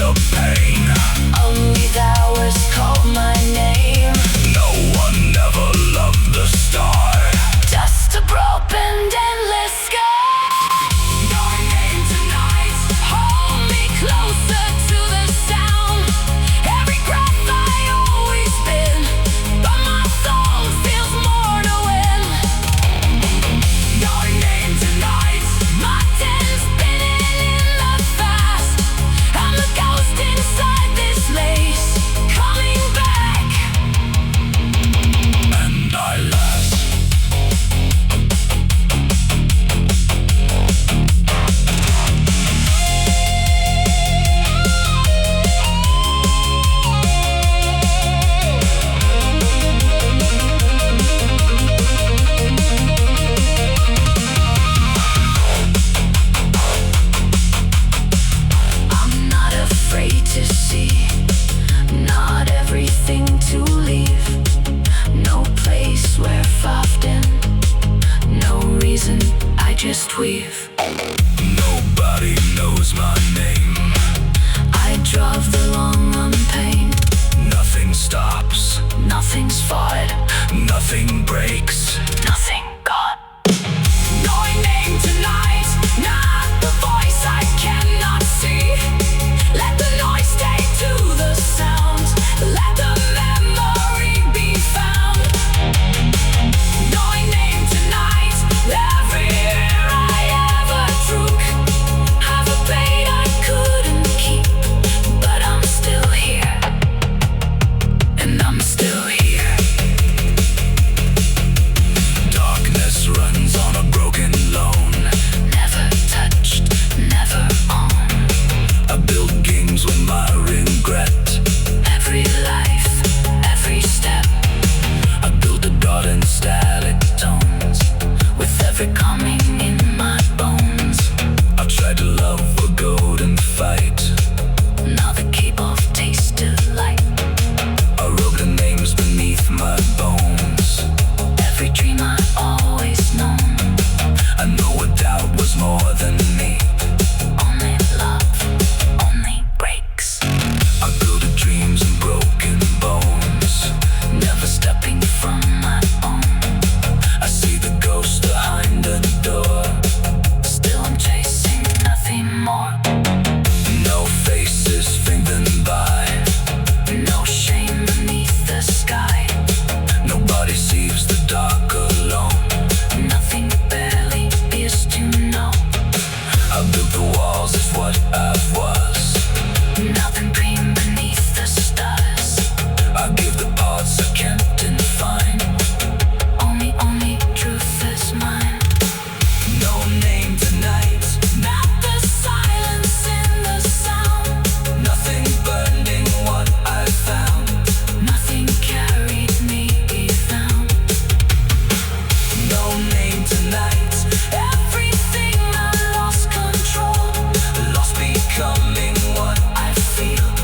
the pain. Only thou hast called my name. No one ever loved the star. Just a broken, endless sky. Your name tonight, Hold me closer to the sound. Every breath I always been, but my soul feels more to win. your name tonight. My ten's spinning in the fast. I'm the ghost inside this maze, coming back. And I last. I'm not afraid to see, not everything to leave. No place where I've often, no reason, I just weave. Nobody knows my name. I drove the long pain. Nothing stops, Nothing's fought, nothing breaks. nothing gone. Your name tonight, not the voice I cannot see. Let the noise stay to the sound. Let the memory be found. Your name tonight. Every year I ever took, have a pain I couldn't keep, but I'm still here, and I'm still here. Darkness runs on a broken loan. Never touched, never on. I build games with my regret. Every life, every step, I build a garden static tones. with every coming in my bones. I tried to love a golden fight. Now the keyboard tasted like I wrote the names beneath my bones. every dream I always known. I know a doubt was more than me. Only love, only breaks. I built a dreams and broken bones. Never stepping from my own. I see the ghost behind the door. Still I'm chasing nothing more. No faces fading by. No shame beneath the sky. Nobody sees the dark alone. Nothing barely is to know. I built the walls of what I was. Nothing green beneath the stars. I give the parts I can't define. Only truth is mine. No name tonight. Not the silence in the sound. Nothing burning what I found. Nothing carried me down. No name tonight. Everything I lost control. Lost becoming what I feel.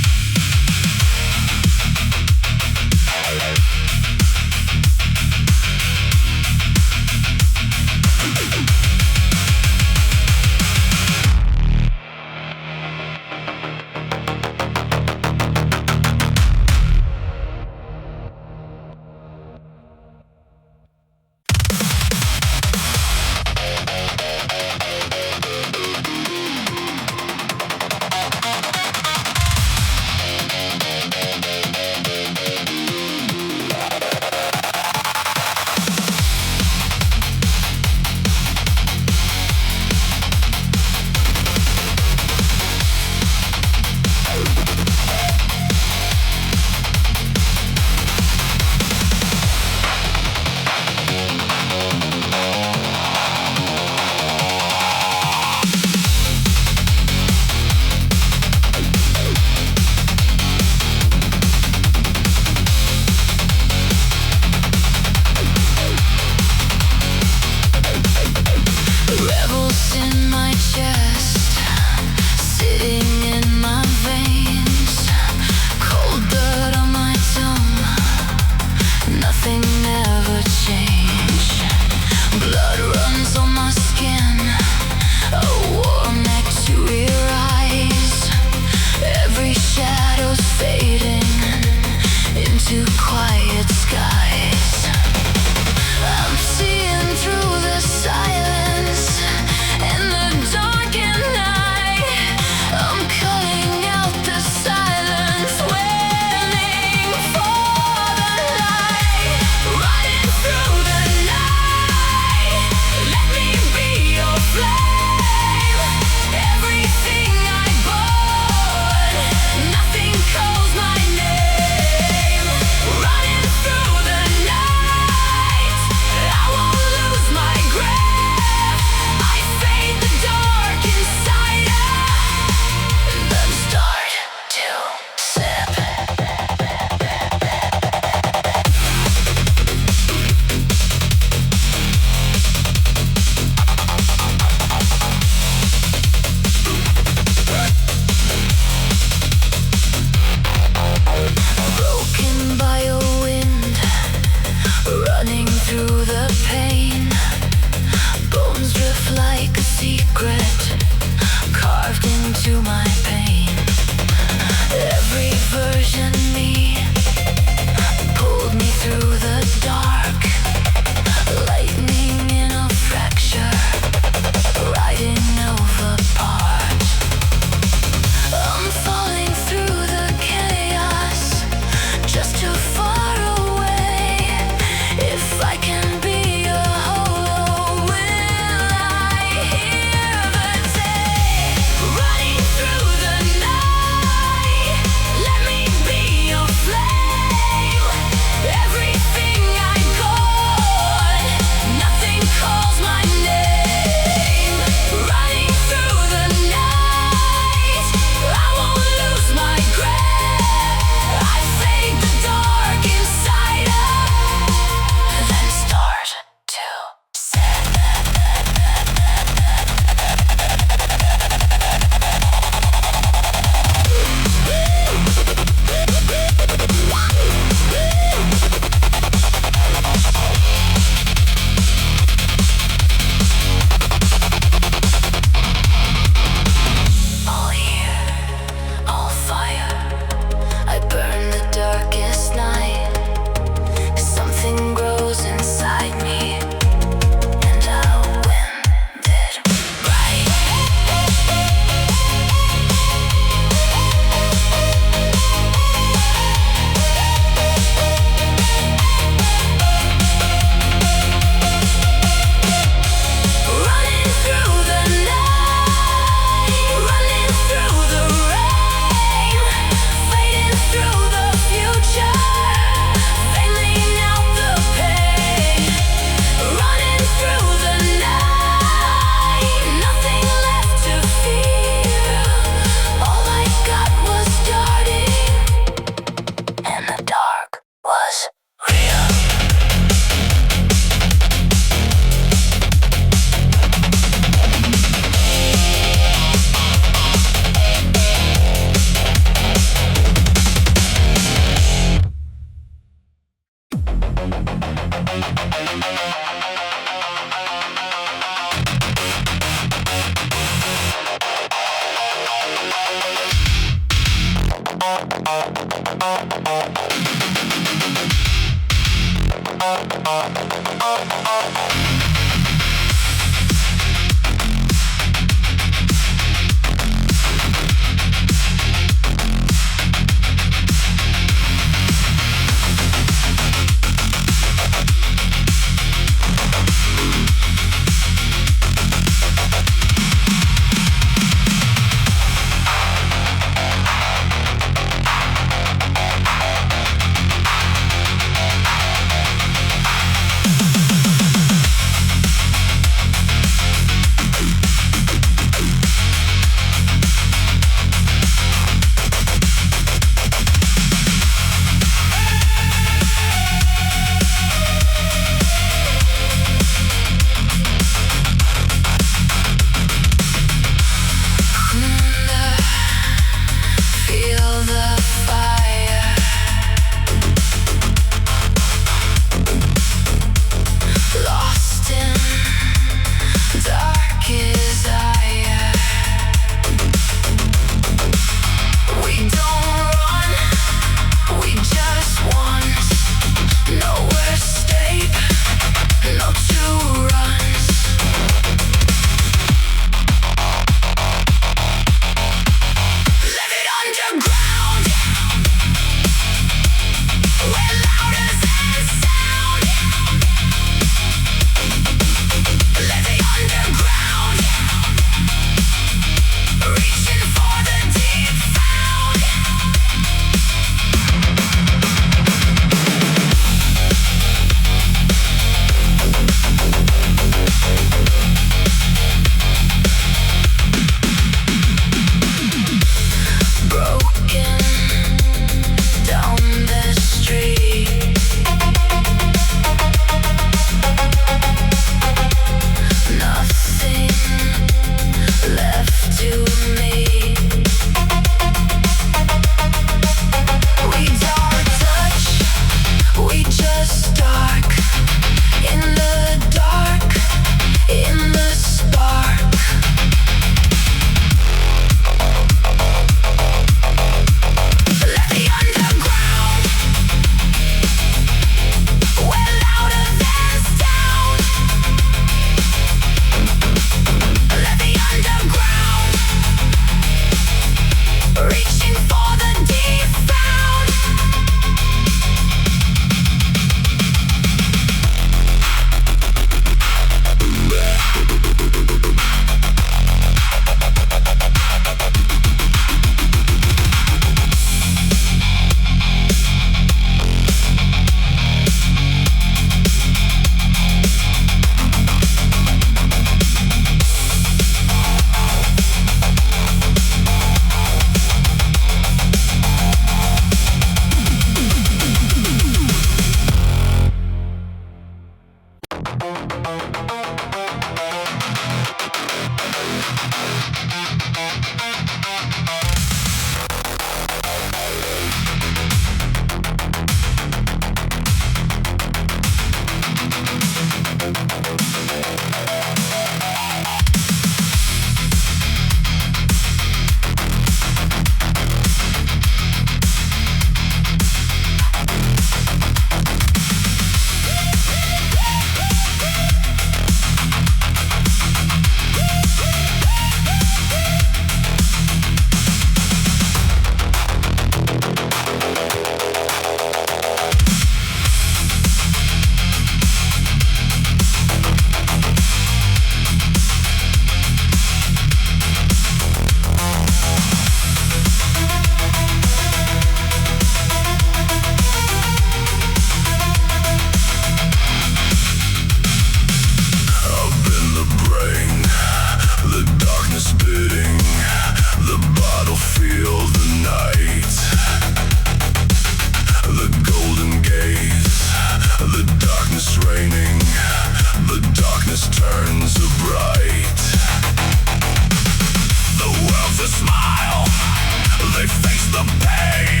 the pain.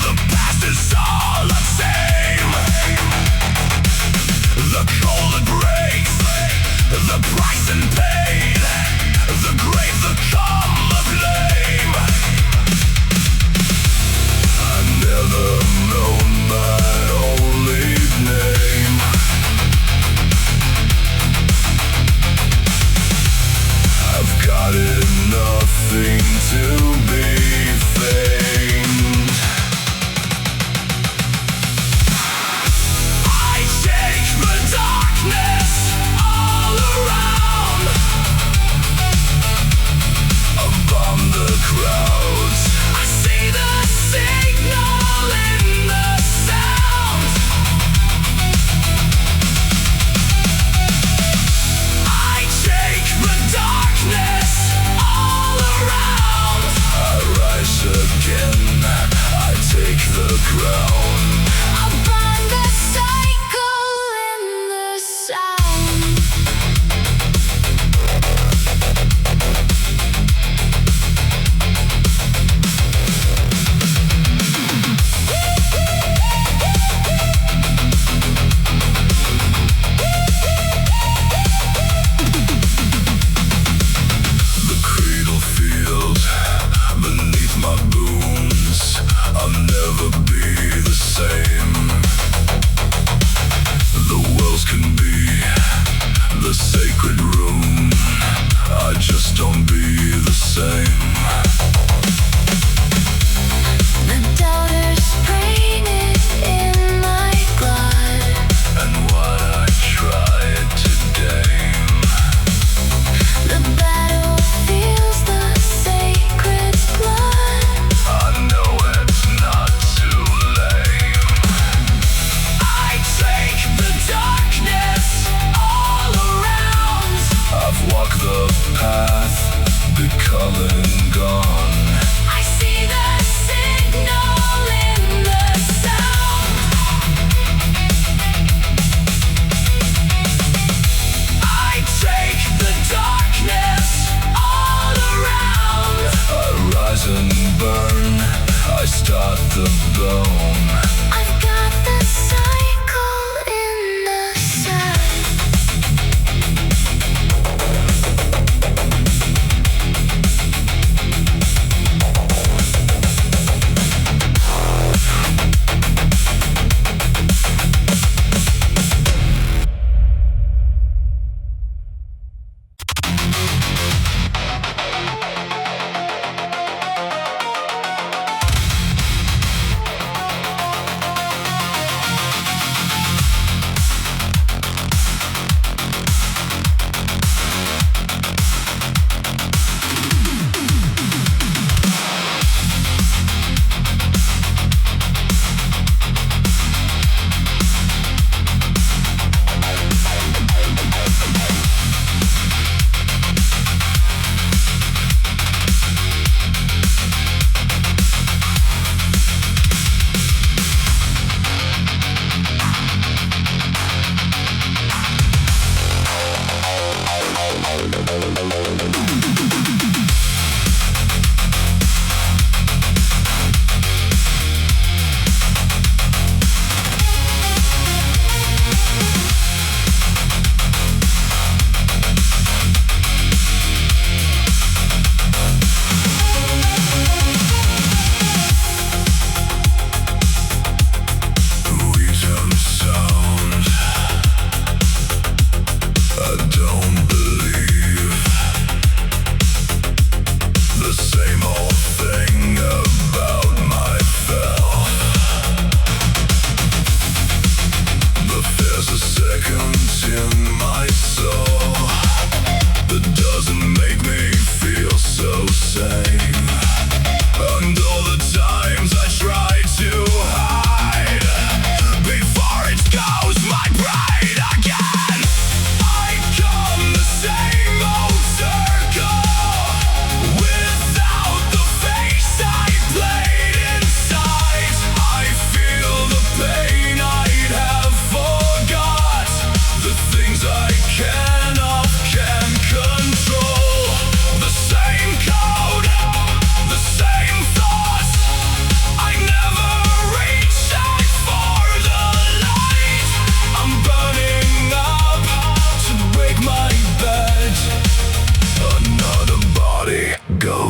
The past is all the same. The cold that breaks, the price and pain, the grave, the calm, the blame. I've never known my only name. I've got nothing to be feigned. I take the darkness all around. Above the crowds, I see the signal in the sound. I take the darkness all around. I rise again, I take the crown. I burn the cycle in the sound. The cradle feels beneath my bones. I'll never be the same. The wells can be the sacred room. I just don't be the same. The doubters painted in my blood. And what I tried today, The battle feels the sacred blood. I know it's not too late. I take the darkness all around. I've walked the path becoming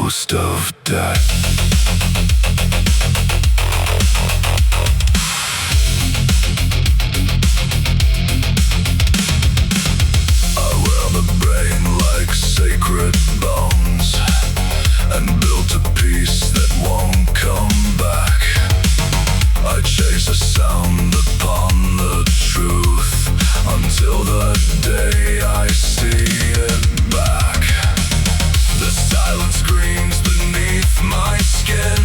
ghost of death. Sacred bones, and built a peace that won't come back. I chase a sound upon the truth until the day I see it back. The silence screams beneath my skin,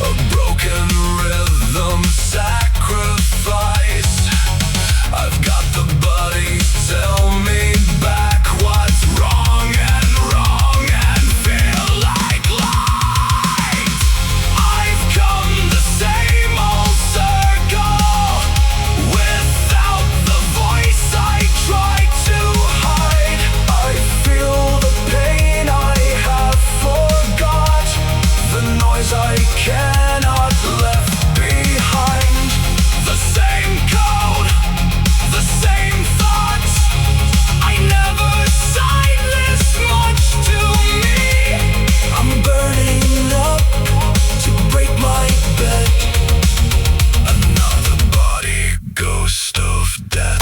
a broken rhythm sacrifice. I've got the buddy tell me back what's wrong. I cannot left behind. The same code, the same thoughts. I never signed this much to me. I'm burning up to break my bed. Another body, ghost of death.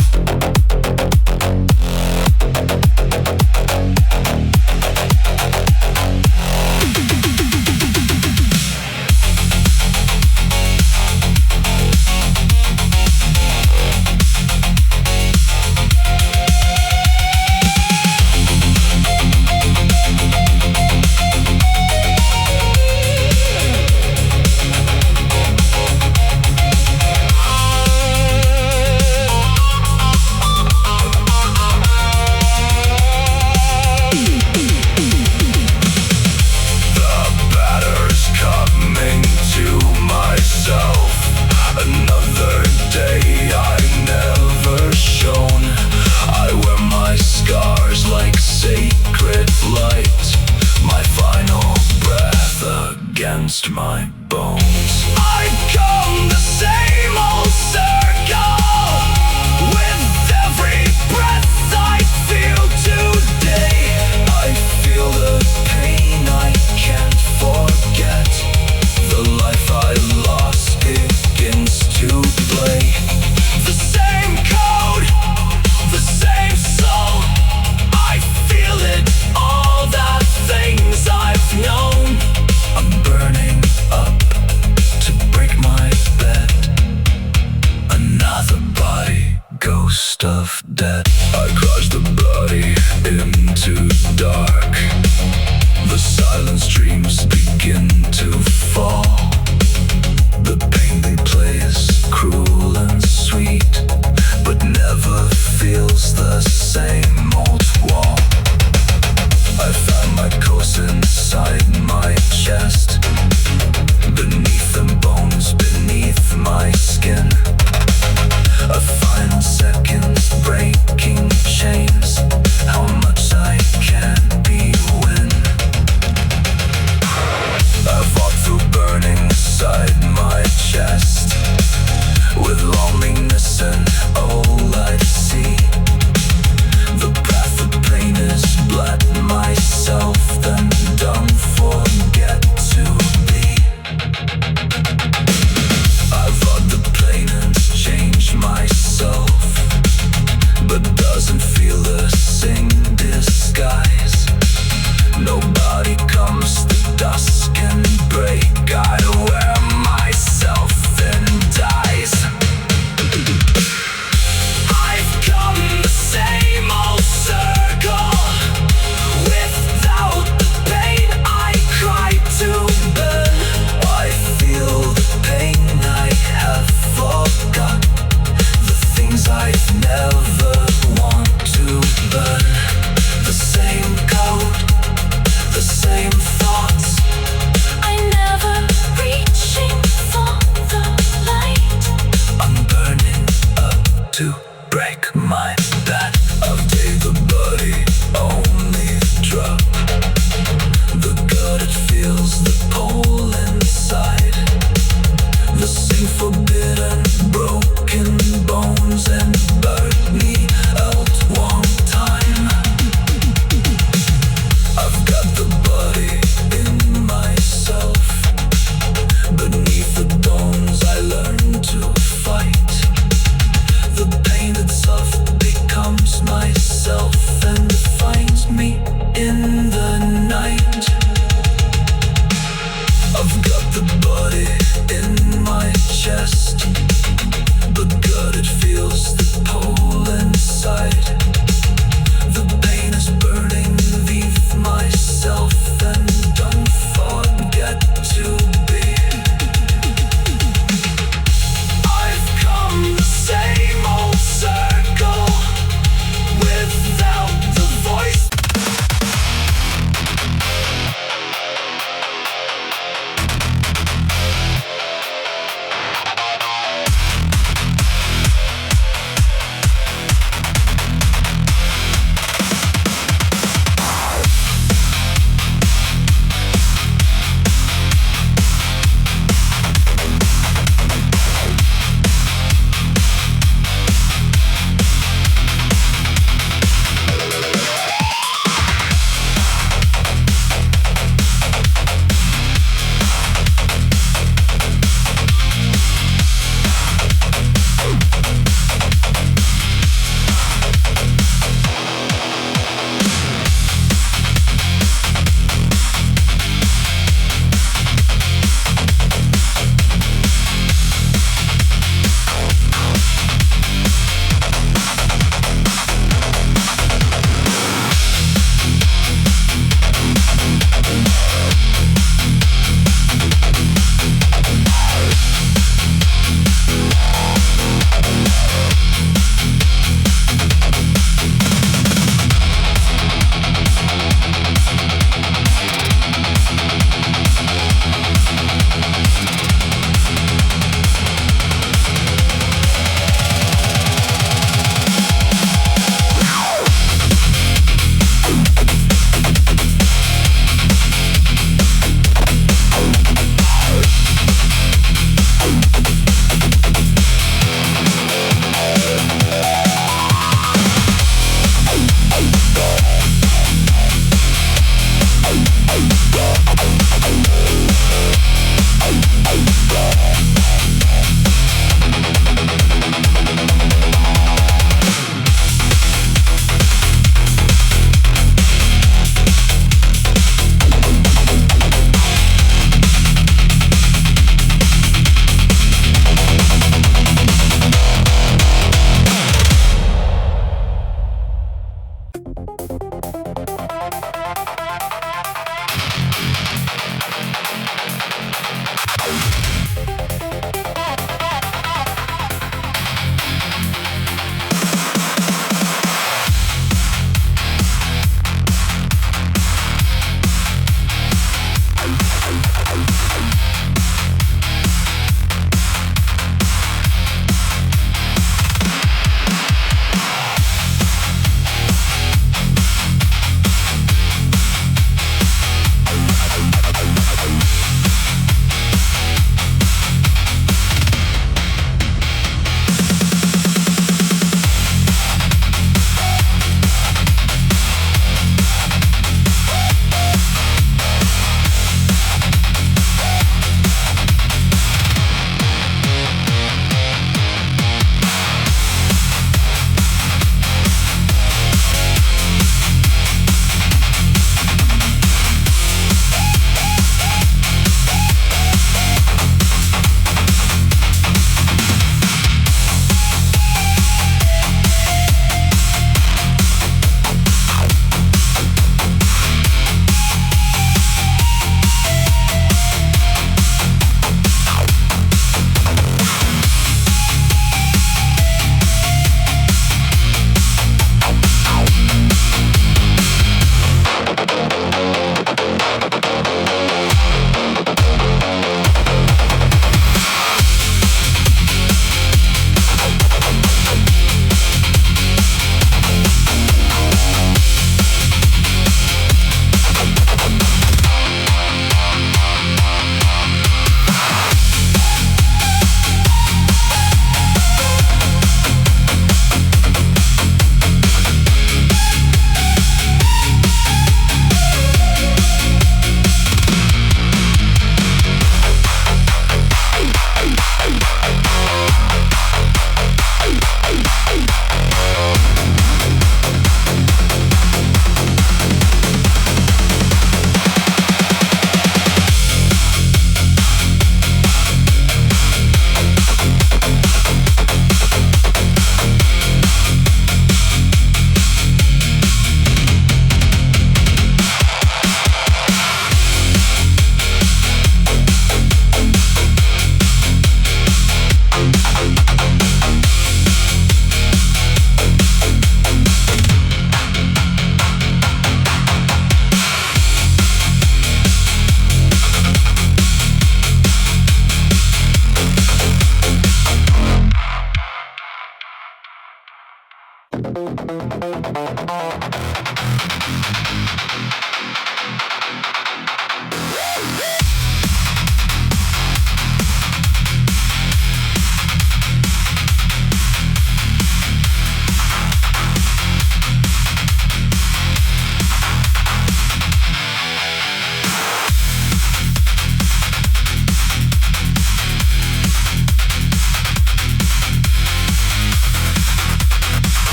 Another day I never shown. I wear my scars like sacred light, my final breath against my bones. I've come the same old circle. With every breath I feel today, I feel the pain I can't forget. The life I lost begins to play. The same code, the same soul. I feel it, all the things I've known. I'm burning up to